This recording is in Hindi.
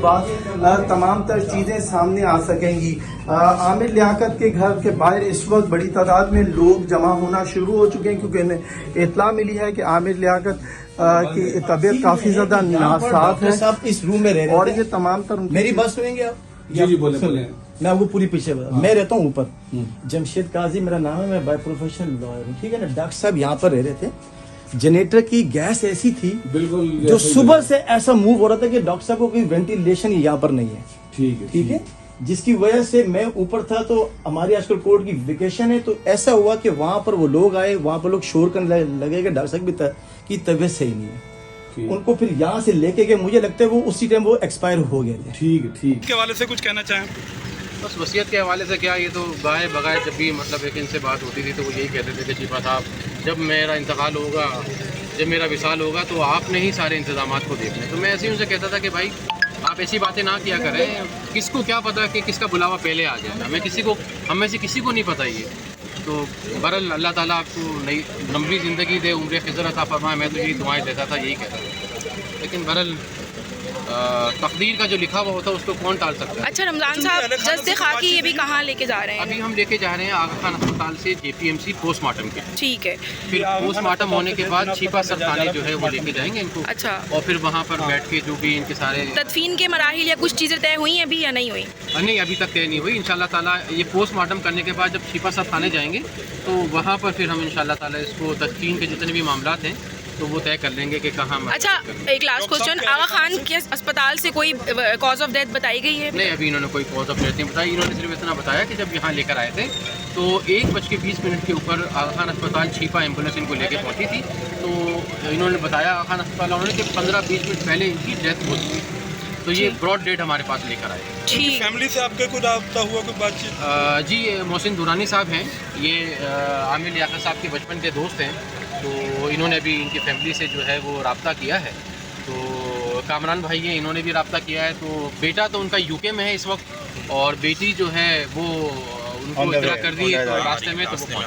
बाद तमाम तर चीज़ें सामने आ सकेंगी। आमिर लियाकत के घर के बाहर इस वक्त बड़ी तादाद में लोग जमा होना शुरू हो चुके हैं, क्योंकि इन्हें इत्तला मिली है कि आमिर लियाकत की तबीयत काफ़ी ज़्यादा नासाफ है। सब इस रूम में रह रहे और थे। ये तमाम तर मेरी बात सुनेंगे आप? जी बोले। मैं आपको पूरी पीछे बता। मैं रहता हूँ ऊपर, जमशेद काजी मेरा नाम है, मैं बाय प्रोफेशनल लॉयर हूँ, ठीक है ना। डॉक्टर साहब यहाँ पर रह रहे थे, जनरेटर की गैस ऐसी थी बिल्कुल जो सुबह से ऐसा मूव हो रहा था कि डॉक्टर साहब को कोई वेंटिलेशन यहाँ पर नहीं है, ठीक है, जिसकी वजह से मैं ऊपर था। तो हमारी आजकल कोर्ट की वेकेशन है, तो ऐसा हुआ कि वहां पर वो लोग आए, वहां पर लोग शोर करने लगे कि डॉक्टर साहब की तबीयत सही नहीं है। उनको फिर यहाँ से लेके गए, मुझे लगता है वो उसी टाइम वो एक्सपायर हो गए थे। ठीक के हवाले से कुछ कहना चाहें? बस वसीयत के हवाले से क्या, ये तो गाय बगाए जब भी मतलब एक इनसे बात होती थी तो वो यही कहते थे कि चीफा साहब, जब मेरा इंतकाल होगा, जब मेरा विसाल होगा तो आपने ही सारे इंतजाम को देखने। तो मैं ऐसे ही उनसे कहता था कि भाई आप ऐसी बातें ना किया करें, किसको क्या पता कि किसका बुलावा पहले आ जाए, हम में से किसी को नहीं पता ये। तो बहरहाल अल्लाह ताला आपको नई लंबी ज़िंदगी दे, उम्र खिज़र अता फरमाए, मैं तो यही दुआएं देता था, यही कहता था। लेकिन बहरहाल तकदीर का जो लिखा हुआ होता है उसको कौन टाल सकता है। अच्छा रमजान साहब, जस्ते खाकी ये भी कहाँ लेके जा रहे हैं? अभी हम लेके जा रहे हैं आगा खान अस्पताल से JPMC पोस्टमार्टम के। ठीक है, फिर पोस्टमार्टम होने के बाद छिपा सर थाने जो है वो लेके जाएंगे इनको। अच्छा। और फिर वहाँ पर बैठ के जो भी इनके सारे तदफीन के मराहिल या कुछ चीज़ें तय हुई हैं अभी या नहीं हुई? नहीं, अभी तक तय नहीं हुई। इंशाल्लाह ताला ये पोस्टमार्टम करने के बाद जब छिपा सर थाने जाएंगे तो वहाँ पर फिर हम इंशाल्लाह ताला इसको तदफीन के जितने भी मामलात हैं तो वो तय कर लेंगे कि कहाँ। अच्छा, एक लास्ट क्वेश्चन, आगा खान के अस्पताल से कोई कॉज ऑफ डेथ बताई गई है? नहीं, अभी इन्होंने कोई कॉज ऑफ डेथ नहीं बताई। इन्होंने सिर्फ इतना बताया कि जब यहाँ लेकर आए थे तो 1:20 के ऊपर आगा खान अस्पताल छिपा एम्बुलेंस इनको लेके पहुँची थी। तो इन्होंने बताया आगा खान अस्पताल वालों ने कि 15-20 मिनट पहले इनकी डेथ हो चुकी थी। तो ये ब्रॉड डेट हमारे पास लेकर आए। ठीक। फैमिली से आपका कोई रब्ता हुआ, कोई बातचीत? जी, मोहसिन दुरानी साहब हैं, ये आमिर लियाकत साहब के बचपन के दोस्त हैं। तो इन्होंने अभी इनकी फैमिली से जो है वो रब्ता किया है। तो कामरान भाई हैं, इन्होंने भी रब्ता किया है। तो बेटा तो उनका UK में है इस वक्त, और बेटी जो है वो उनको इतला कर दी तो रास्ते में तो वो